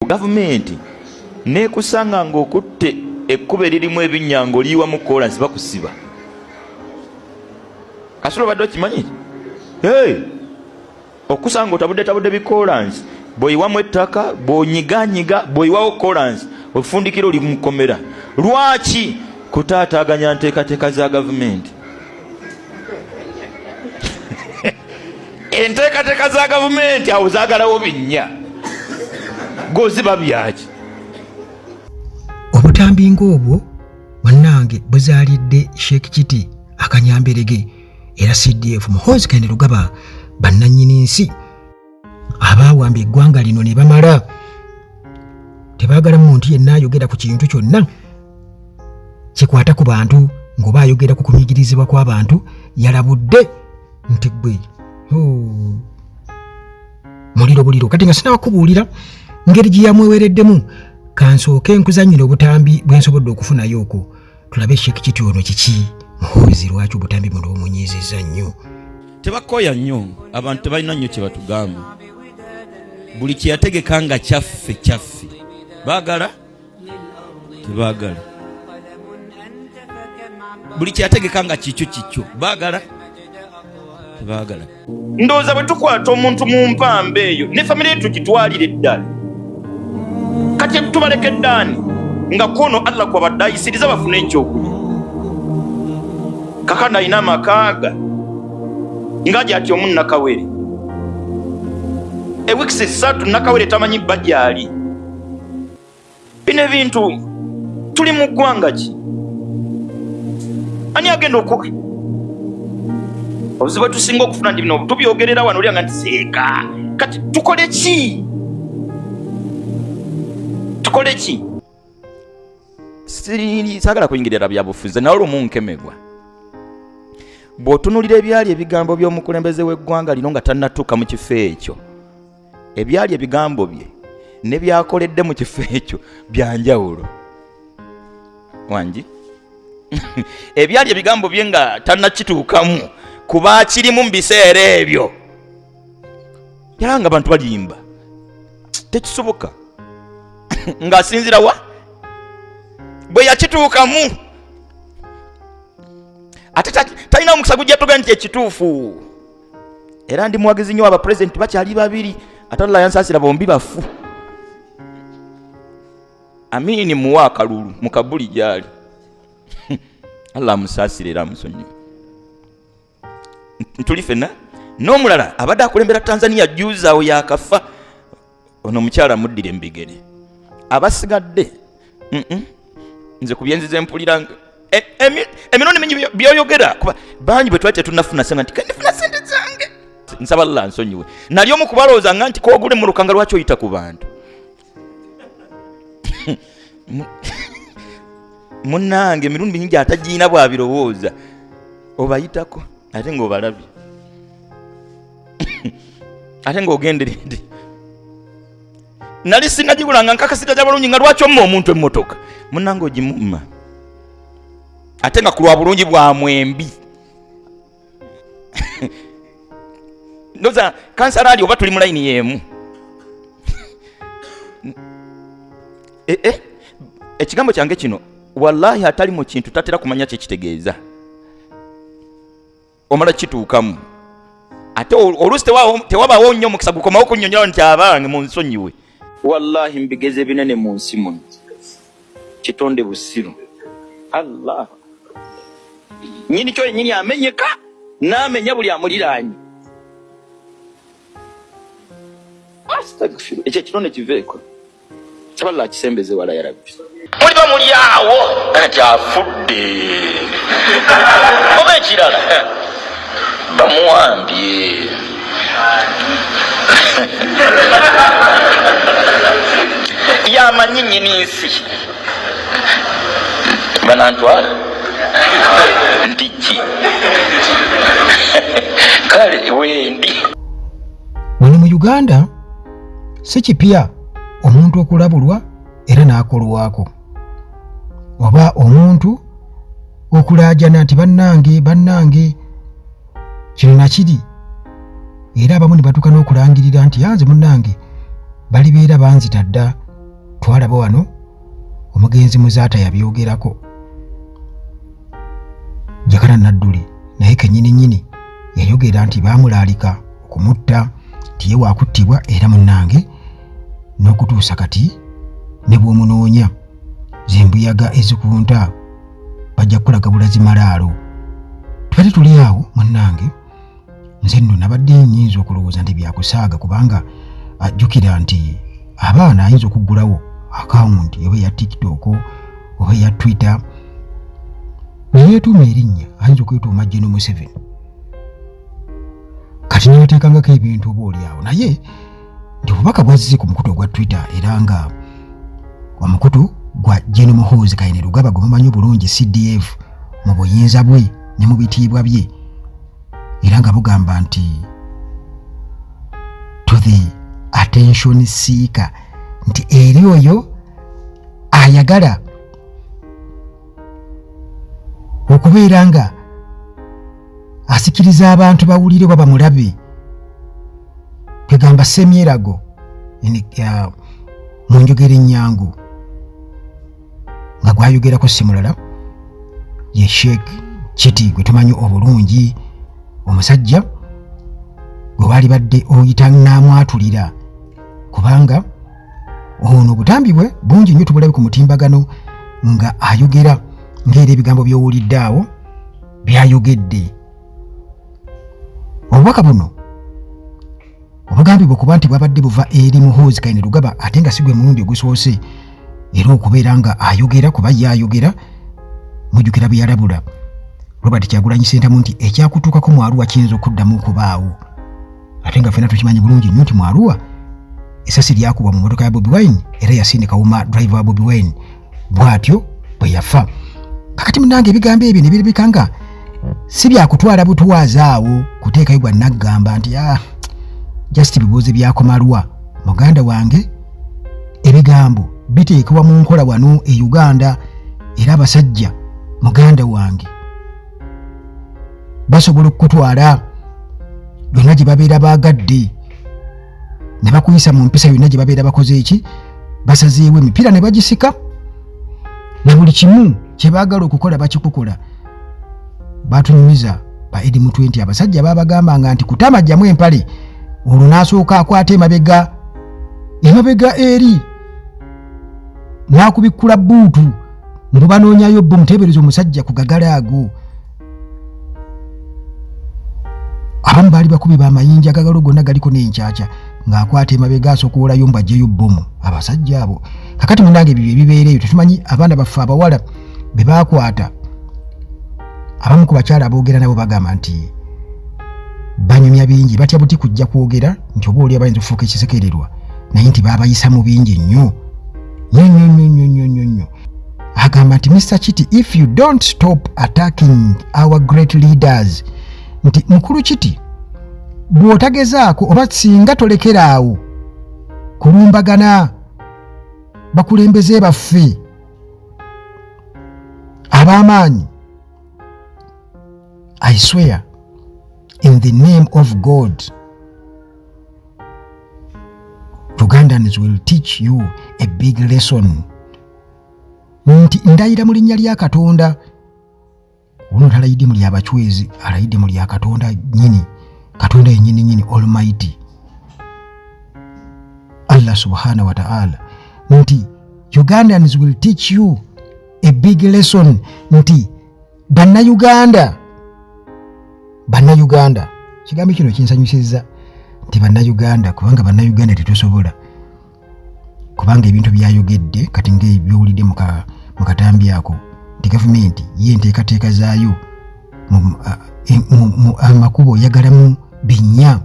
Gavumenti nekusanga ng'okutte ekkubo eririmu ebinyango liyiwa mu kolansi bakusiba. Kasolo badde okimanyi? Okusanga otabudde bikolansi bw'oyiwamu ettaka bw'onyiganyiga bw'oyiwawo kolansi ofundikira oli mukomera. Lwaki kutaataaganya nteekateeka za gavumenti? Enteekateeka za gavumenti awo zaagalawo binnya goziba byaki. Obutambi ng'obwo bannange buzaalidde Sheikh Kiti Akanyamberege era CDF Muhoozi Kainerugaba bannannyini nsi abaawamba eggwanga lino ne bamala. Tebaagala muntu yenna ayogera ku kintu kyonna kikwata ku bantu ng'oba ayogera ku kunyigirizibwa kw'abantu yalabudde nti ggwe muliro buliro. Kati nga sinabakubuulira ngeri gye yamwewereddemu, kansooke nkuzannyira obutambi bwe nsobodde okufunayo okwo tulabe Sheikh Kiti ono kiki Muhoozi lwaki obutambi buno bumunyiizizza nnyo. Tebakooya nnyo, abantu tebalina nnyo kye batugamba. Buli kye yategeka nga kyaffe baagala tebaagala. Buli kye yategeka nga kikyo baagala tebaagala. Ndowooza bwe tukwata omuntu mu mpamba eyo ne famire yetu gitwalire eddala. Kati tubaleke eddaani nga kwono Allah kwabadde ayisiriza bafune ekyokulya. Kakana alina amakaaga ngaja ati omu Nakawere. Ewikisi 3 Nakawere tamanyi bba gyali. Bino ebintu tuli mu ggwanga ki? Ani agenda okubi? Obuzibu tusinga okufuna ndi bino tubyogerera wano olya nga nti seeka. Kati tukole ki? Tukole ki? Saagala kuyingirira byabufuzi nawe olumu nkemebwa. Bw'otunuulira ebyali ebigambo by'omukulembeze w'eggwanga lino nga tannatuuka mu kifo ekyo, ebyali ebigambo bye ne byakoledde mu kifo ekyo byanjawulo. Wangi ebyali ebigambo bye nga tannakituukamu kuba kirimu mu biseera ebyo yalanga abantu balimba tekisoboka ng'asinzira wa bwe yakituukamu ate talina omukisa gujja tuga nti ekituufu. Era ndi muwagizi nnyo abapulezidenti bakyali babiri ate Allah yansaasira bombi bafu. Amini muwa akalulu mu Kabuli gyali. Allah amusaasire era amusonyiwe. Ntuli ffenna n'omulala abadde akulembera Tanzania juuza awo yakafa ono omukyala muddire mbigere. Abasigadde nze ku byenzize mpulira emirundi mingi byoyogera kuba bangi bwe twali tetunnafuna sente nti kanifuna sente zange. Nsaba Allah ansonyiwe. Nali omu kubalooza nga nti koogule mu lukanga lwaki oyita ku bantu. Munnange emirundi mingi atagiina bw'abirowooza obayitako ate ng'obalabye ate ng'ogenderedde. Nali sinagibulanga nkakasita gy'abalungi nga lwaki omma omuntu emmotoka munnange ogimumma ate nga ku lwa bulungi bwa mwembi. Ndoza kansala ali oba tuli mu layini y'emu. Ekigambo kyange kino wallahi atali mu kintu tatera kumanya kye kitegeeza. Omala kituukamu ate oluusi tewabaawo nnyo omukisa gukomawo kunnyonnyola nti abange munsonyiwe. Wallahi mbigeze binene mu nsi muno kitonde busiru. Allah nyini kyo nyini amenyeka n'amenya buli amuliraanyi. Astagfirullah ekyo kitonde kiveeko saballa kisembeze wala ya Rabbi. Muliba muli awo ati afudde oba ekirala bamuwambye. Yamanyi nnyini nsi banantwala ndiki kale wendi. Wano mu Uganda si kipya omuntu okulabulwa era n'akolwako oba omuntu okulaajana nti bannange kino nakiri. Era abamu ne batuuka n'okulangirira nti yanze munnange balibeera banzita dda twalaba wano omugenzi Muzaata yabyogerako Jakana Nadduli naye kennyini yayogera nti baamulaalika okumutta tiye waakuttibwa era munnange n'okutuusa kati ne bw'omunoonya zembuyaga ezikunta bajja kulaga bulazi malaalo tubadde tuli awo munnange nze nno nabadde nnyinza okulowooza nti byakusaaga kubanga ajjukira nti abaana ayinza okuggulawo akawunti oba eya TikTok oba eya Twitter neyeetuuma erinnya ayinza okwetuuma General Museveni kati nebateekangako ebintu oba oliawo naye nti obubaka bwazze ku mukutu ogwa Twitter era nga omukutu gwa General Muhoozi Kainerugaba gwe mumanyi bulungi CDF mu buyinza bwe ne mu bitiibwa bye era nga bugamba nti to the attention seeker nti eri oyo ayagala okubeera nga asikiriza abantu bawulire baba mulabe kwegamba semyerago mu njogera ennyangu nga gwayogerako si mulala ye Sheikh Kiti gwe tumanyi obulungi omusajja gwe baali badde oyita n'amwatulira kubanga ono obutambi bwe bungi nnyo tubulabe ku mutimbagano nga ayogera ng'era ebigambo by'owulidde awo byayogedde obubaka buno obugambibwa okuba nti bwabadde buva eri Muhoozi Kainerugaba ate nga si gwe mulundi ogusoose era okubeera nga ayogera kuba yayogera mujjukira bwe yalabula Robert Kyagulanyi Ssentamu nti ekyakutuukako mu Arua kiyinza okuddamu okubaawo ate nga ffenna tukimanyi bulungi nnyo nti mu Arua essasi lyakubwa mu mmotoka ya Bobi Wine era yasindika wuma driver wa Bobi Wine bw'atyo bwe yafa kakati munnange ebigambo ebyo ne birabika nga si byakutwala butwaza awo kuteekayo gwa naggamba nti just bibuuze byakomalwa muganda wange ebigambo biteekebwa mu nkola wano e Uganda era abasajja muganda wange basobola okutwala byonna gye babeera baagadde ne bakuyisa mu mpisa yonna gye babeera bakoze eki basazeewo emipiira ne bagisika na buli kimu kye baagala okukola bakikukola batunyumiza ba Edi mu 20 abasajja babagambanga nti kutamajjamu empale olwo n'asooka akwata emabega eri n'akubikkula buutu ne banoonyayo bbo muteebereza omusajja ku gagala ago abamu baali bakubi b'amayinja agagalo gonna galiko n'enkyakya ng'akwata emabega asookoolayo mbajjeyo bbomu abasajja abo kakati munnange ebyo ebibeereyo tetumanyi abaana baffe abawala be baakwata abamu ku bakyala aboogera nabo bagamba nti banyumya bingi batya buti kujja kwogera nti oba oli abayinza okufuuka ekisekererwa naye nti baabayisa mu bingi nnyo nnyo agamba nti Mr. Kiti, if you don't stop attacking our great leaders nti mukulu Kiti bw'otagezaako oba singa tolekeraawo kulumbagana bakulembeze baffe ab'amaanyi I swear in the name of God Ugandans will teach you a big lesson nti ndayira mu linnya lya Katonda ono talayidde mu lyabachwezi alayidde mu lya Katonda nnyini Katonda yennyini Almighty Allah subhanahu wa ta'ala nti Ugandans will teach you a big lesson nti Bannayuganda kigambo kino kinsanyusizza nti Bannayuganda kubanga Bannayuganda tetusobola kubanga ebintu byayogedde kati ng'ebyowulidde mu katambi ako nti gavumenti ye enteekateeka zaayo mu amakubo oyagalamu binnya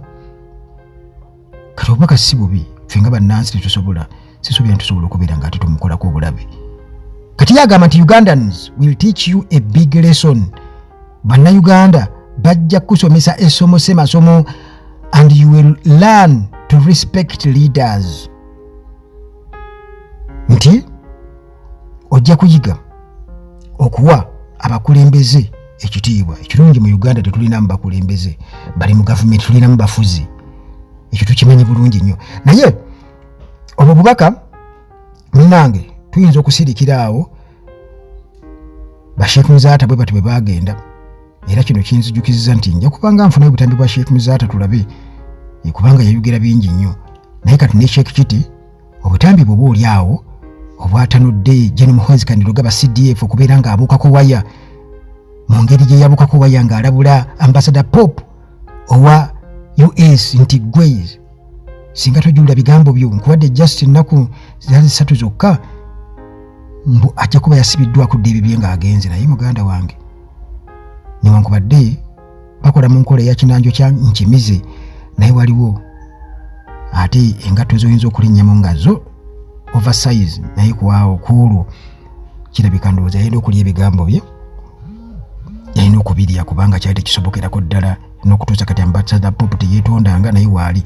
kati obubaka si bubi ffe nga bannansi tetusobola sisuubira ntusobola okubeera nga ate tumukolako obulabe kati yagamba nti Ugandans will teach you a big lesson Bannayuganda bajja kusomesa essomo semasomo and you will learn to respect leaders nti ojja kuyiga okuwa abakulembeze ekitiibwa ekirungi mu Uganda tetulinamu bakulembeze bali mu gavumenti tulinamu bafuzi ekyo tukimanyi bulungi nnyo naye obwo bubaka munnange tuyinza okusirikira awo Sheikh Muzaata bwe batwe bagenda era kino kinzijukiza nti nja kubanga nfuna obutambi bwa Sheikh Muzaata tulabe kubanga yayogera bingi nnyo naye kati ne Sheikh Kiti obutambi bwe buli awo obwatanudde Gen Muhoozi Kainerugaba CDF okubeera nga abuukako waya mu ngeri gye yabuukako waya ng'alabula Ambassador Pope owa US nti Gwezi singa tojulira bigambo byo nkuwadde just ennaku zaali 3 zokka mbu ajja kuba yasibiddwa ku ddiibi bye ng'agenze naye muganda wange newankubadde bakola mu nkola eya kinanjo kya nkimize naye waliwo ate engatto zoyinza okulinnyamu nga zo oversize naye kuwaawo kuolwo kirabika ndowooza yalina okulya ebigambo bye yalina okubirya kubanga kyali tekisobokerako ddala n'okutuusa kati Ambassador Pope teyeetondanga naye waali